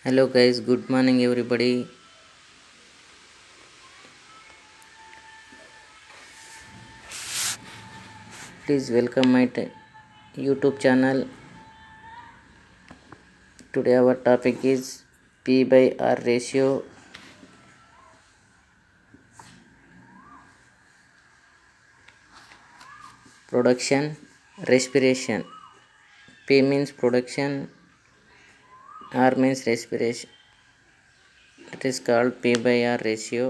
Hello guys, good morning everybody. Please welcome my YouTube channel. Today our topic is P by R ratio. Production, respiration. P means production, R means respiration. It is called P by R ratio.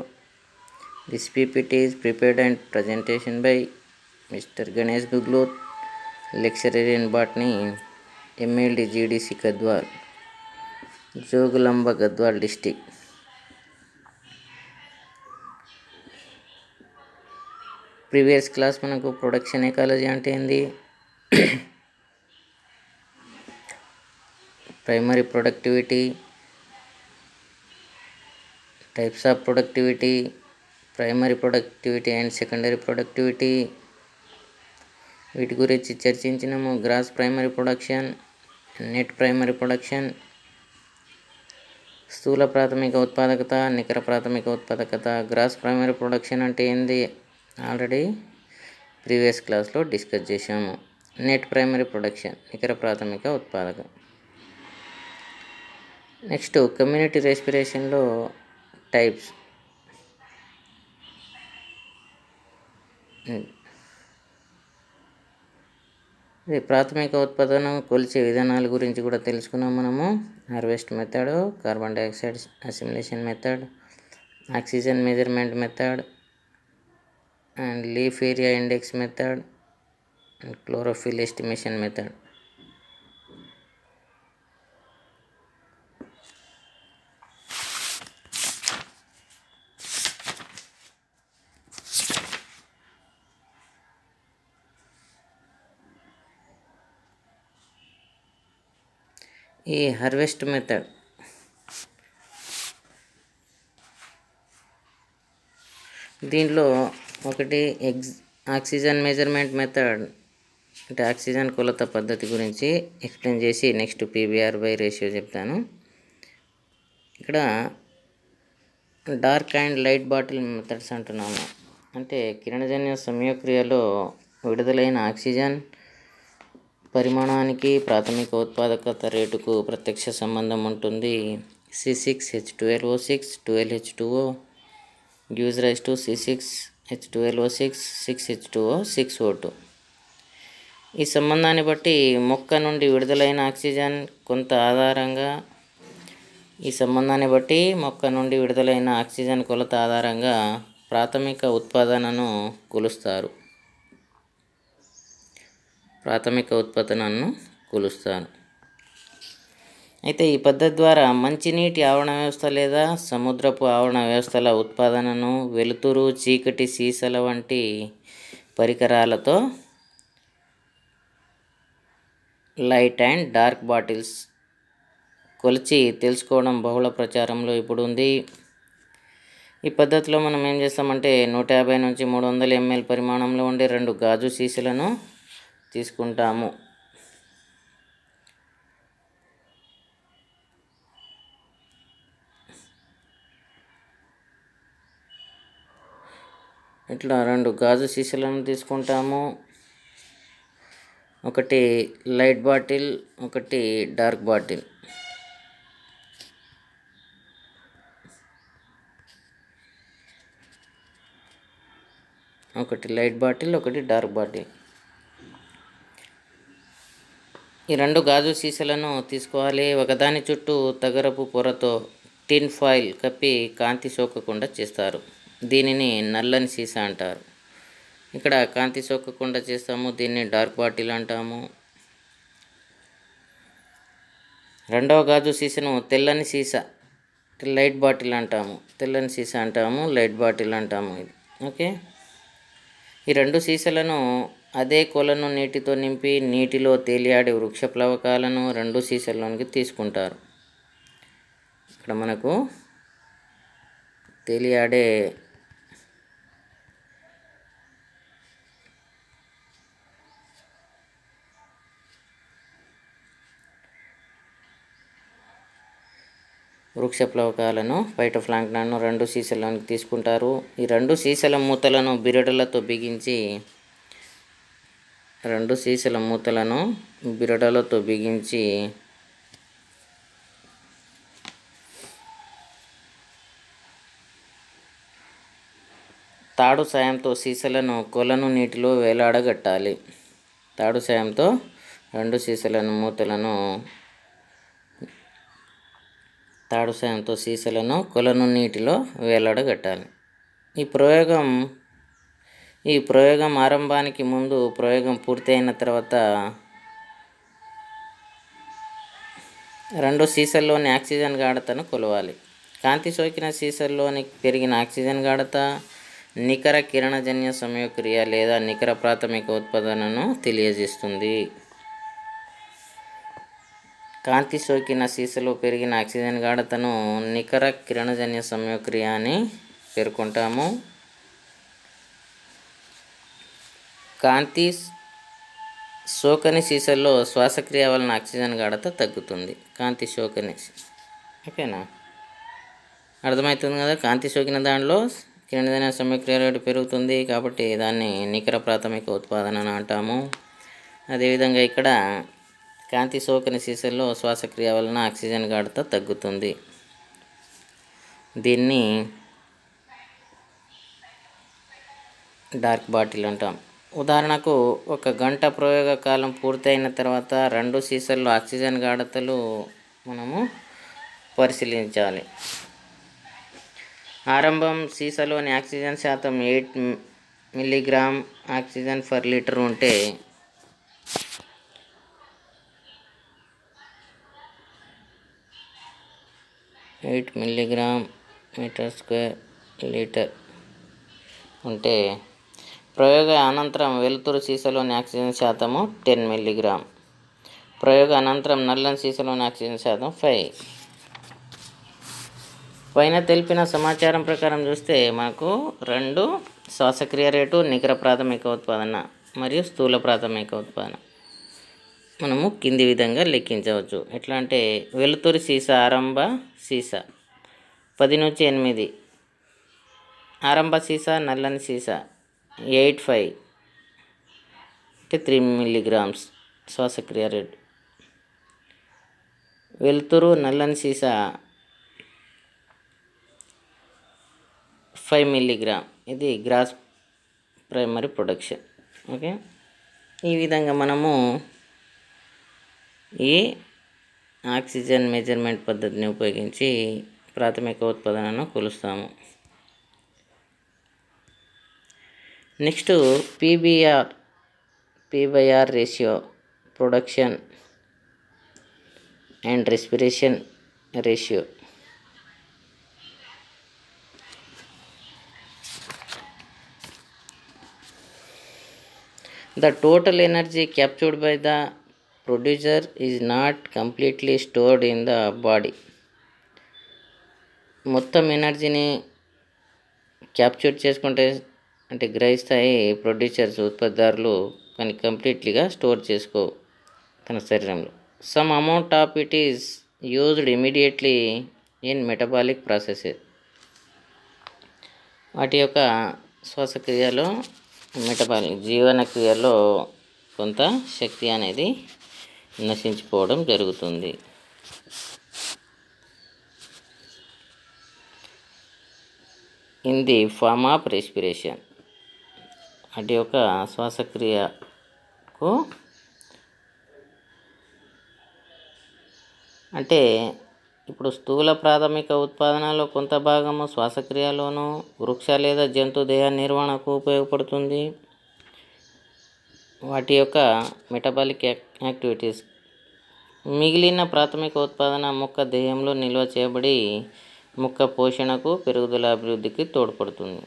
This PPT is prepared and presentation by Mr. Ganesh Guglot, lecturer in botany, MLD GDC Gadwal, Joglamba Gadwal district. Previous class మనకు production ecology అంటే ఏంది, primary productivity, types of productivity, primary productivity and secondary productivity, వీటి గురించి చర్చించినాము. Gross primary production, net primary production, స్థూల ప్రాథమిక ఉత్పాదకత, నికర ప్రాథమిక ఉత్పాదకత. గ్రాస్ ప్రైమరీ ప్రొడక్షన్ అంటే ఏంది ఆల్రెడీ ప్రీవియస్ క్లాస్లో డిస్కస్ చేసాము. నెట్ ప్రైమరీ ప్రొడక్షన్, నికర ప్రాథమిక ఉత్పాదక. నెక్స్ట్ కమ్యూనిటీ రెస్పిరేషన్లో టైప్స్. ఇది ప్రాథమిక ఉత్పాదన కొలిచే విధానాల గురించి కూడా తెలుసుకున్నాం మనము. Harvest method, carbon dioxide assimilation method, oxygen measurement method and leaf area index method and chlorophyll estimation method. ఈ హార్వెస్ట్ మెథడ్ దీంట్లో ఒకటి ఆక్సిజన్ మెజర్మెంట్ మెథడ్ అంటే ఆక్సిజన్ కొలత పద్ధతి గురించి ఎక్స్ప్లెయిన్ చేసి నెక్స్ట్ పీబీఆర్ బై రేషియో చెప్తాను. ఇక్కడ dark and light bottle methods అంటున్నాము. అంటే కిరణజన్య సంయోక్రియలో విడుదలైన ఆక్సిజన్ పరిమాణానికి ప్రాథమిక ఉత్పాదకత రేటుకు ప్రత్యక్ష సంబంధం ఉంటుంది. C6H12O6 12H2O gives rise to C6H12O6 6H2O 6O2. ఈ సంబంధాన్ని బట్టి మొక్క నుండి విడుదలైన ఆక్సిజన్ కొలత ఆధారంగా ప్రాథమిక ఉత్పాదనను కొలుస్తారు. అయితే ఈ పద్ధతి ద్వారా మంచినీటి ఆవరణ వ్యవస్థ లేదా సముద్రపు ఆవరణ వ్యవస్థల ఉత్పాదనను వెలుతురు, చీకటి సీసాల వంటి పరికరాలతో లైట్ అండ్ డార్క్ బాటిల్స్ కొలిచి తెలుసుకోవడం బహుళ ప్రచారంలో ఇప్పుడు ఉంది. ఈ పద్ధతిలో మనం ఏం చేస్తామంటే 150 నుంచి 300 ml పరిమాణంలో ఉండే 2 గాజు సీసాలను తీసుకుంటాము. ఇట్లా 2 గాజు సీసాలను తీసుకుంటాము. ఒకటి లైట్ బాటిల్, ఒకటి డార్క్ బాటిల్. ఒకటి డార్క్ బాటిల్. ఈ 2 గాజు సీసాలను తీసుకోవాలి. ఒకదాని చుట్టూ తగరపు పొరతో టిన్ ఫాయిల్ కప్పి కాంతి సోకకుండా చేస్తారు. దీనిని నల్లని సీసా అంటారు. ఇక్కడ కాంతి సోకకుండా చేస్తాము, దీన్ని డార్క్ బాటిల్ అంటాము. రెండవ గాజు సీసాను తెల్లని సీసా లైట్ బాటిల్ అంటాము. ఓకే. ఈ 2 సీసాలను అదే కొలను నీటితో నింపి నీటిలో తేలియాడే వృక్ష ప్లవకాలను 2 సీసాల్లోనికి తీసుకుంటారు. ఇక్కడ మనకు తేలియాడే వృక్ష ప్లవకాలను ఫైటోప్లాంక్టన్ను 2 సీసాల్లోనికి తీసుకుంటారు. ఈ 2 సీసాల మూతలను బిరడలతో బిగించి తాడు సాయంతో సీసాలను కొలను నీటిలో వేలాడగట్టాలి. తాడు సాయంతో 2 సీసాలను కొలను నీటిలో వేలాడగట్టాలి. ఈ ప్రయోగం ఆరంభానికి ముందు, ప్రయోగం పూర్తి అయిన తర్వాత 2 సీసాల్లోని ఆక్సిజన్ గాఢతను కొలవాలి. కాంతి సోకిన సీసాల్లోని పెరిగిన ఆక్సిజన్ గాఢత నికర కిరణజన్య సంయోగక్రియ లేదా నికర ప్రాథమిక ఉత్పాదనను తెలియజేస్తుంది. కాంతి సోకిన సీసాలో పెరిగిన ఆక్సిజన్ గాఢతను నికర కిరణజన్య సంయోగక్రియ అని పేర్కొంటాము. కాంతి సోకని సీసాల్లో శ్వాసక్రియ వలన ఆక్సిజన్ గాఢత తగ్గుతుంది. కాంతి సోకని, ఓకేనా, అర్థమవుతుంది కదా. కాంతి సోకిన దానిలో కిరణజన్య సంయోగక్రియ రేటు పెరుగుతుంది కాబట్టి దాన్ని నికర ప్రాథమిక ఉత్పాదన అని అంటాము. అదేవిధంగా ఇక్కడ కాంతి సోకని సీసాల్లో శ్వాసక్రియ వలన ఆక్సిజన్ గాఢత తగ్గుతుంది. దీన్ని డార్క్ బాటిల్ అంటాం. ఉదాహరణకు 1 గంట ప్రయోగ కాలం పూర్తయిన తర్వాత 2 సీసాల్లో ఆక్సిజన్ గాఢతలు మనము పరిశీలించాలి. ఆరంభం సీసాలోని ఆక్సిజన్ శాతం 8 మిల్లీగ్రామ్ ఆక్సిజన్ పర్ లీటర్ ఉంటే 8 మిల్లీగ్రామ్ మీటర్ స్క్వేర్ లీటర్ ఉంటే ప్రయోగ అనంతరం వెలుతురు సీసాలోని ఆక్సిజన్ శాతము 10 మిల్లీగ్రామ్. ప్రయోగ అనంతరం నల్లని సీసాలోని ఆక్సిజన్ శాతం 5. పైన తెలిపిన సమాచారం ప్రకారం చూస్తే మనకు 2 శ్వాసక్రియ రేటు, నికర ప్రాథమిక ఉత్పాదన మరియు స్థూల ప్రాథమిక ఉత్పాదన మనము కింది విధంగా లెక్కించవచ్చు. ఎట్లా అంటే వెలుతురు సీసా, ఆరంభ సీసా 10 నుంచి 8, ఆరంభ సీసా నల్లని సీసా 8.5 అంటే 3 మిల్లీగ్రామ్స్ శ్వాసక్రియ రేటు. వెలుతురు నల్లని సీసా 5 మిల్లీగ్రామ్, ఇది గ్రాస్ ప్రైమరీ ప్రొడక్షన్. ఓకే, ఈ విధంగా మనము ఈ ఆక్సిజన్ మెజర్మెంట్ పద్ధతిని ఉపయోగించి ప్రాథమిక ఉత్పాదనను కొలుస్తాము. Next P/R ratio, production and respiration ratio. The total energy captured by the producer is not completely stored in the body. మొత్తం ఎనర్జీని క్యాప్చర్ చేసుకుంటే అంటే గ్రహిస్తాయి ప్రొడ్యూసర్స్, ఉత్పత్తిదారులు, కానీ కంప్లీట్లీగా స్టోర్ చేసుకో తన శరీరంలో. Some amount of it is used immediately in metabolic processes. వాటి యొక్క శ్వాసక్రియలో, మెటబాలిక్ జీవన క్రియలో కొంత శక్తి అనేది నశించిపోవడం జరుగుతుంది. In the form of respiration, వాటి యొక్క శ్వాసక్రియకు అంటే ఇప్పుడు స్థూల ప్రాథమిక ఉత్పాదనలో కొంత భాగము శ్వాసక్రియలోను, వృక్ష లేదా జంతు దేహ నిర్వహణకు ఉపయోగపడుతుంది. వాటి యొక్క మెటబాలిక్ యాక్టివిటీస్. మిగిలిన ప్రాథమిక ఉత్పాదన మొక్క దేహంలో నిల్వ చేయబడి మొక్క పోషణకు, పెరుగుదల, అభివృద్ధికి తోడ్పడుతుంది.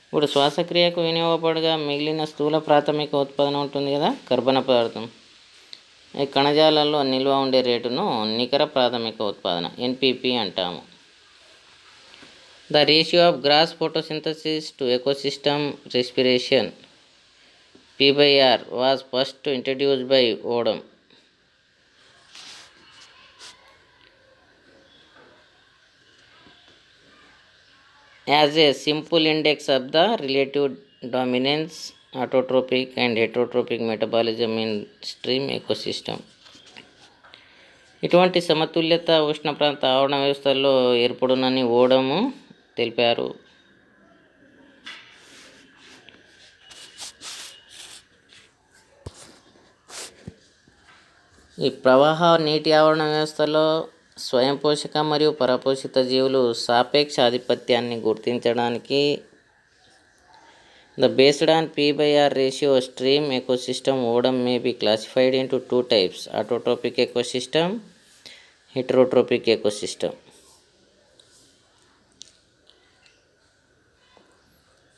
ఇప్పుడు శ్వాసక్రియకు వినియోగపడగా మిగిలిన స్థూల ప్రాథమిక ఉత్పాదన ఉంటుంది కదా, కర్బన పదార్థం, ఈ కణజాలాల్లో నిల్వ ఉండే రేటును నికర ప్రాథమిక ఉత్పాదన NPP అంటాము. The ratio of gross photosynthesis to ecosystem respiration P/R was first introduced by Odum. As a simple index of the relative dominance autotrophic and heterotrophic metabolism in stream ecosystem. ఇటువంటి సమతుల్యత ఉష్ణ ప్రాంత ఆవరణ వ్యవస్థల్లో ఏర్పడునని ఓడము తెలిపారు. ఈ ప్రవాహ నీటి ఆవరణ వ్యవస్థలో స్వయం పోషక మరియు పరపోషిత జీవులు సాపేక్ష ఆధిపత్యాన్ని గుర్తించడానికి the based on P/R ratio stream ecosystem Odum may be classified into 2 types, autotrophic ecosystem, heterotrophic ecosystem.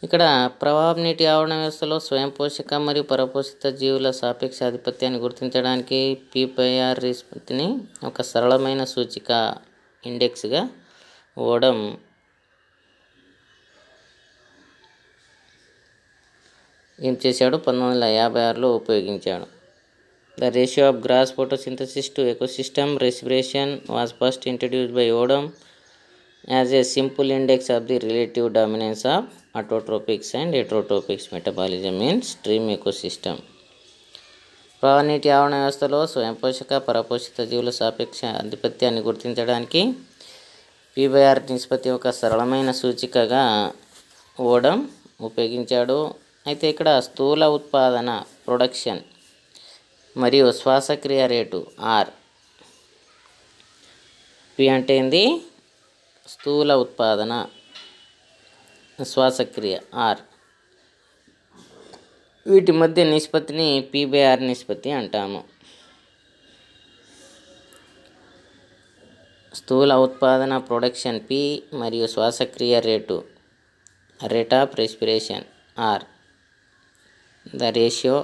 ఇక్కడ ప్రవాహ నీటి ఆవరణ వ్యవస్థలో స్వయం పోషక మరియు పరపోషిత జీవుల సాపేక్ష ఆధిపత్యాన్ని గుర్తించడానికి P/R నిష్పత్తిని ఒక సరళమైన సూచిక ఇండెక్స్గా ఓడం ఏం చేశాడు, 1956లో ఉపయోగించాడు. The ratio of gross photosynthesis to ecosystem respiration was first introduced by Odum as a simple index of the relative dominance of autotrophics and heterotrophics metabolism in stream ecosystem. ప్రవాహ నీటి ఆవరణ వ్యవస్థలో స్వయం పోషక పరపోషిత జీవుల సాపేక్ష ఆధిపత్యాన్ని గుర్తించడానికి P/R నిష్పత్తి ఒక సరళమైన సూచికగా ఓడం ఉపయోగించాడు. అయితే ఇక్కడ స్థూల ఉత్పాదన ప్రొడక్షన్ మరియు శ్వాసక్రియ రేటు R. P అంటే ఏంది, స్థూల ఉత్పాదన, శ్వాసక్రియ R, వీటి మధ్య నిష్పత్తిని P/R నిష్పత్తి అంటాము. స్థూల ఉత్పాదన ప్రొడక్షన్ P మరియు శ్వాసక్రియ rate rate of respiration R. The ratio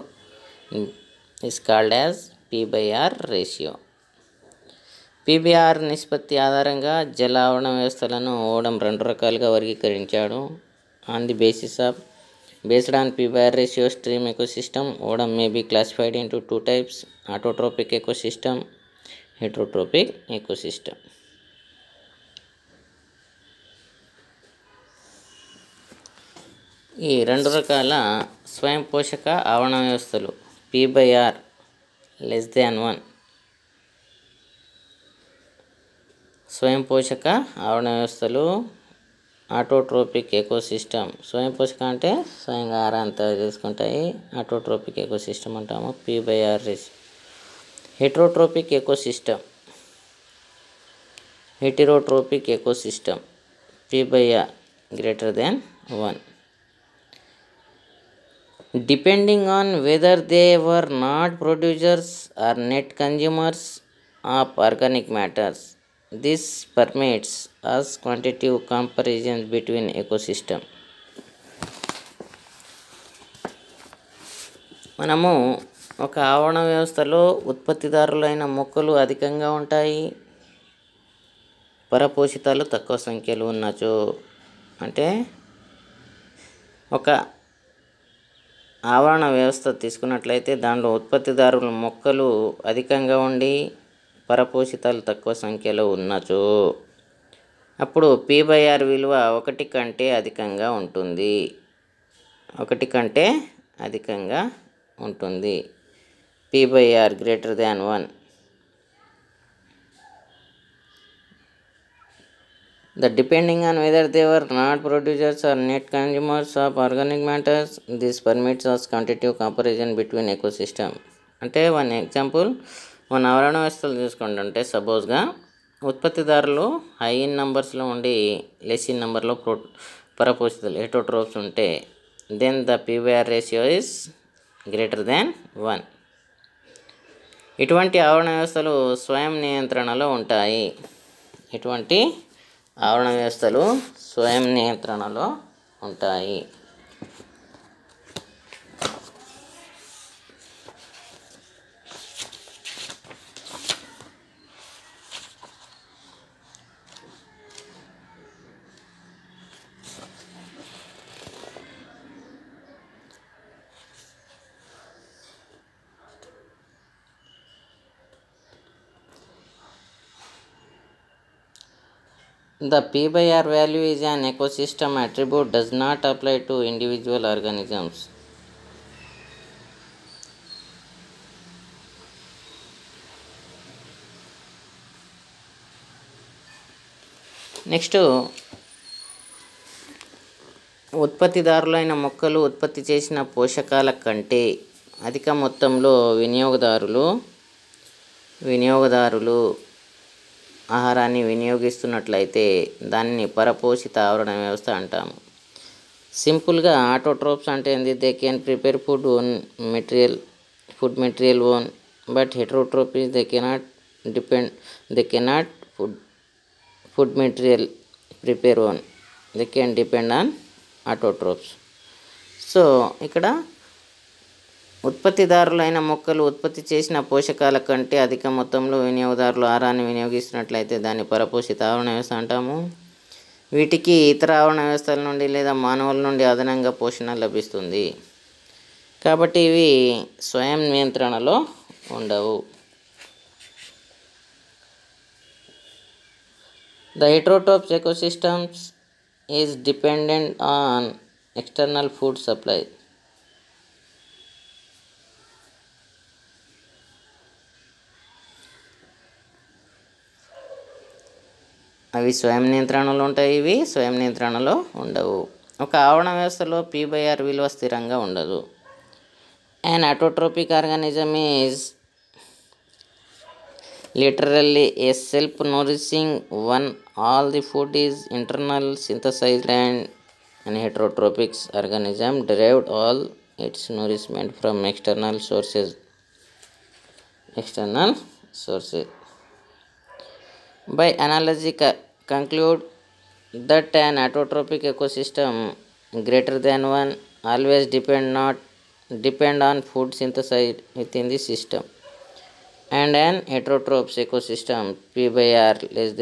is called as P/R ratio. P/R నిష్పత్తి ఆధారంగా జల ఆవరణ వ్యవస్థలను ఓడం 2 రకాలుగా వర్గీకరించాడు. On the based on P/R ratio stream ecosystem Odum may be classified into 2 types, autotrophic ecosystem, heterotrophic ecosystem. ఈ 2 రకాల స్వయం పోషక ఆవరణ వ్యవస్థలు P/R <1, స్వయం పోషక ఆవరణ వ్యవస్థలు ఆటోట్రోపిక్ ఎకోసిస్టమ్. స్వయం పోషక అంటే స్వయంగా ఆహారాన్ని తయారు చేసుకుంటాయి, ఆటోట్రోపిక్ ఎకోసిస్టమ్ అంటాము. P/R ratio. Heterotrophic ecosystem P/R <1. Depending on whether they were not producers or net consumers of organic matters, this permits us quantitative comparisons between ecosystem. మనము ఒక ఆవరణ వ్యవస్థలో ఉత్పత్తిదారులైన మొక్కలు అధికంగా ఉంటాయి, పరపోషితాలు తక్కువ సంఖ్యలో ఉన్నచో, అంటే ఒక ఆవరణ వ్యవస్థ తీసుకున్నట్లయితే దానిలో ఉత్పత్తిదారుల మొక్కలు అధికంగా ఉండి పరపోషితాలు తక్కువ సంఖ్యలో ఉన్నచో అప్పుడు P/R విలువ 1 కంటే అధికంగా ఉంటుంది. 1 కంటే అధికంగా ఉంటుంది. P/R <1. Depending on whether they were not producers or net consumers of organic matters, this permits us quantitative comparison between ecosystem. అంటే వన్ ఎగ్జాంపుల్, మన ఆవరణ వ్యవస్థలు చూసుకుంటుంటే సపోజ్గా ఉత్పత్తిదారులు హై ఇన్ నంబర్స్లో ఉండి లెస్ ఇన్ నెంబర్లో పరపోషితాలు హెటరోట్రోప్స్ ఉంటే then the P/R ratio is <1. ఇటువంటి ఆవరణ వ్యవస్థలు స్వయం నియంత్రణలో ఉంటాయి. ఇటువంటి ఆవరణ వ్యవస్థలు స్వయం నియంత్రణలో ఉంటాయి. The P by R value is an ecosystem attribute, does not apply to individual organisms. Next, ఉత్పత్తిదారులైన మొక్కలు ఉత్పత్తి చేసిన పోషకాల కంటే అధిక మొత్తంలో వినియోగదారులు ఆహారాన్ని వినియోగిస్తున్నట్లయితే దానిని పరపోషిత ఆవరణ వ్యవస్థ అంటాము. సింపుల్గా ఆటోట్రోప్స్ అంటే ఏంది? They can prepare food material own, but heterotrophs they cannot food material prepare own, they can depend on autotrophs. So ఇక్కడ ఉత్పత్తిదారులైన మొక్కలు ఉత్పత్తి చేసిన పోషకాల కంటే అధిక మొత్తంలో వినియోగదారులు ఆహారాన్ని వినియోగిస్తున్నట్లయితే దాన్ని పరపోషిత ఆవరణ వ్యవస్థ అంటాము. వీటికి ఇతర ఆవరణ వ్యవస్థల నుండి లేదా మానవుల నుండి అదనంగా పోషణ లభిస్తుంది. కాబట్టి ఇవి స్వయం నియంత్రణలో ఉండవు. The heterotrophs ecosystems is dependent on external food supply. అవి స్వయం నియంత్రణలో ఉంటాయి, ఇవి స్వయం నియంత్రణలో ఉండవు. ఒక ఆవరణ వ్యవస్థలో P/R విలువ స్థిరంగా ఉండదు. An autotrophic organism is literally a self-nourishing one. All the food is internal synthesized, and an heterotrophic organism derived all its nourishment from external sources. By analogy, conclude that an autotrophic ecosystem greater than one always depend on food synthesized within the system, and an heterotroph ecosystem P/R less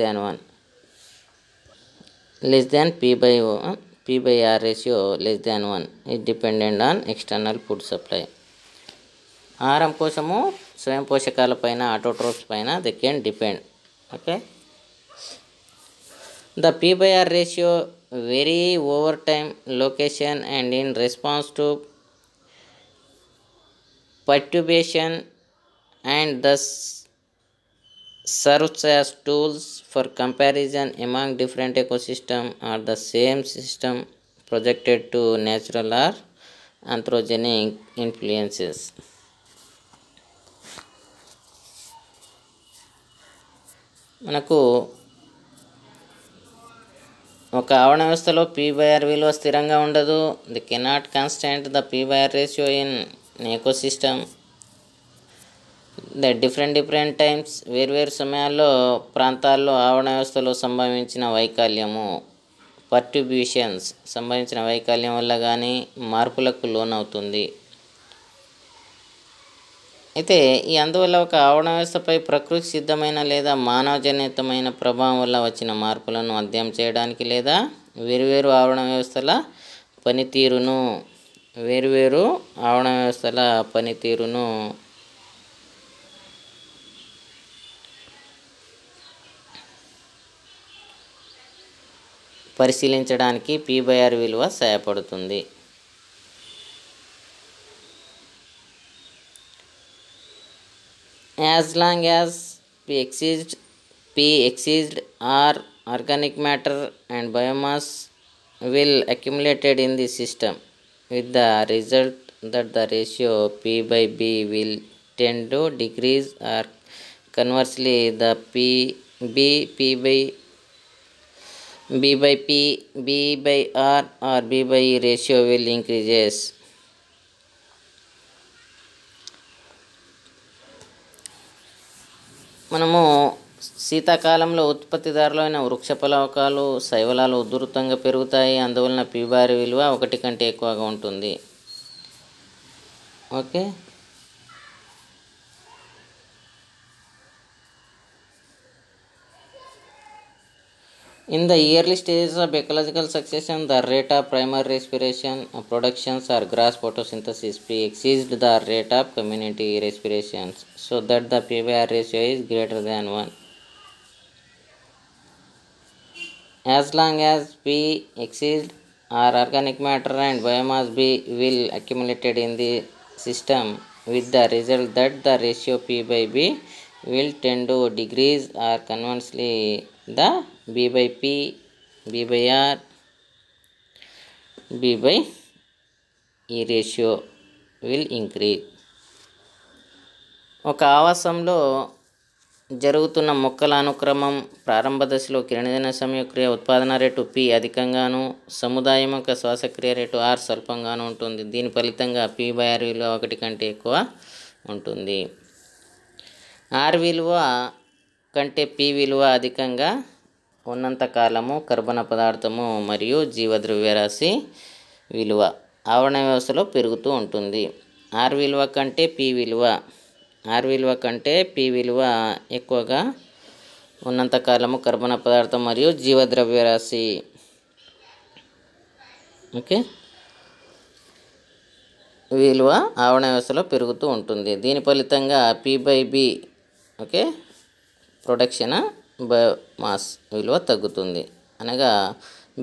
than P/R ratio less than 1 is dependent on external food supply. ఆహారం కోసము స్వయం పోషకాల పైన, autotrophs పైన they can depend. Okay, the P/R ratio vary over time, location, and in response to perturbation, and thus serves as tools for comparison among different ecosystems or the same system projected to natural or anthropogenic influences. మనకు ఒక ఆవరణ వ్యవస్థలో P/R విలువ స్థిరంగా ఉండదు. The cannot constant the P/R ratio in ecosystem. The different times, వేర్వేరు సమయాల్లో ప్రాంతాల్లో ఆవరణ వ్యవస్థలో సంభవించిన వైకల్యము, పర్ట్యూబ్యూషన్స్ సంభవించిన వైకల్యం వల్ల కానీ మార్పులకు లోనవుతుంది. అయితే ఈ అందువల్ల ఒక ఆవరణ వ్యవస్థపై ప్రకృతి సిద్ధమైన లేదా మానవజనితమైన ప్రభావం వల్ల వచ్చిన మార్పులను అధ్యయనం చేయడానికి లేదా వేర్వేరు ఆవరణ వ్యవస్థల పనితీరును పరిశీలించడానికి P/R విలువ సహాయపడుతుంది. As long as P exists, or organic matter and biomass will accumulated in the system, with the result that the ratio P/B will tend to decrease, or conversely the B/R or B/E ratio will increases. మనము శీతాకాలంలో ఉత్పత్తిదారులైన వృక్షఫలకాలు, శైవలాలు ఉధృతంగా పెరుగుతాయి. అందువలన P/R విలువ 1 కంటే ఎక్కువగా ఉంటుంది. Okay, in the early stages of ecological succession, the rate of primary respiration productions or gross photosynthesis P exceeds the rate of community respirations, so that the P/R ratio is greater than 1. As long as P exceeds our organic matter and biomass B will accumulated in the system, with the result that the ratio P by B will tend to decrease, or conversely the B by P, B by R, B by E ratio will increase. ఒక ఆవాసంలో జరుగుతున్న మొక్కల అనుక్రమం ప్రారంభ దశలో కిరణజన్య సంయోగక్రియ ఉత్పాదన rate P అధికంగాను, సముదాయం యొక్క శ్వాసక్రియ రేటు R స్వల్పంగాను ఉంటుంది. దీని ఫలితంగా P బై R విలువ 1 కంటే ఎక్కువ ఉంటుంది. R విలువ కంటే P విలువ అధికంగా ఉన్నంత కాలము కర్బన పదార్థము మరియు జీవద్రవ్యరాశి విలువ ఆవరణ వ్యవస్థలో పెరుగుతూ ఉంటుంది. R విలువ కంటే P విలువ ఎక్కువగా ఉన్నంతకాలము కర్బన పదార్థం మరియు జీవద్రవ్యరాశి విలువ ఆవరణ వ్యవస్థలో పెరుగుతూ ఉంటుంది. దీని ఫలితంగా P by B production biomass విలువ తగ్గుతుంది. అనగా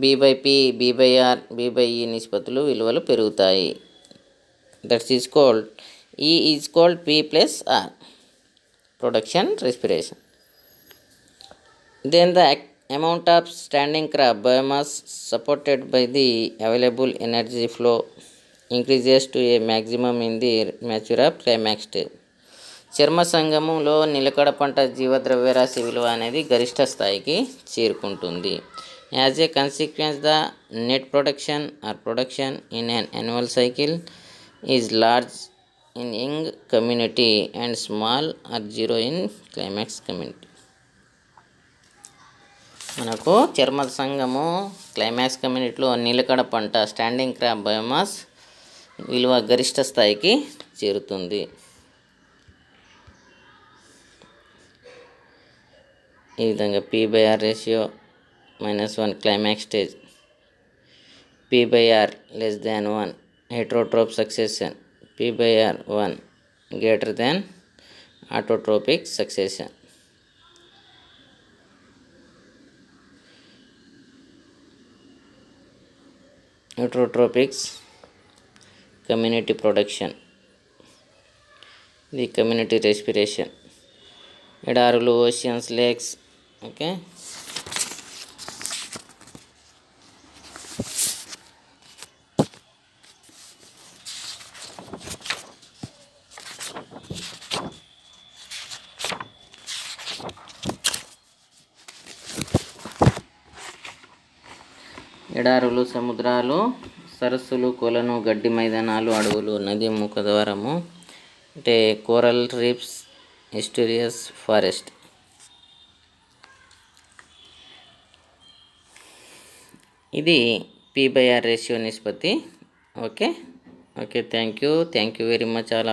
B by P, B by R, B by E నిష్పత్తులు విలువలు పెరుగుతాయి. That's is called E is called P plus R, production respiration. Then the amount of standing crop biomass supported by the available energy flow increases to a maximum in the mature of climax stage. చర్మ సంఘములో నిలకడ పంట జీవద్రవ్యరాశి విలువ అనేది గరిష్ట స్థాయికి చేరుకుంటుంది. As a consequence the net production or production in an annual cycle is large in young community and small or zero in climax community. మనకు చర్మ సంఘము క్లైమాక్స్ కమ్యూనిటీలో నిలకడ పంట స్టాండింగ్ క్రాప్ బయోమాస్ విలువ గరిష్ట స్థాయికి చేరుతుంది. ఈ విధంగా P by R ratio -1 climax stage, P by R less than 1 heterotroph succession, P by R 1 greater than autotropic succession. Heterotropics community production, the community respiration, ఎడారులు, ఓషియన్స్, లేక్స్. ఎడారులు, సముద్రాలు, సరస్సులు, కొలను, గడ్డి మైదానాలు, అడవులు, నది ముఖద్వారము అంటే కోరల్ రీఫ్స్, ఎస్టూరియస్ ఫారెస్ట్. ఇది P బై R రేషియో నిష్పత్తి. Okay thank you very much all.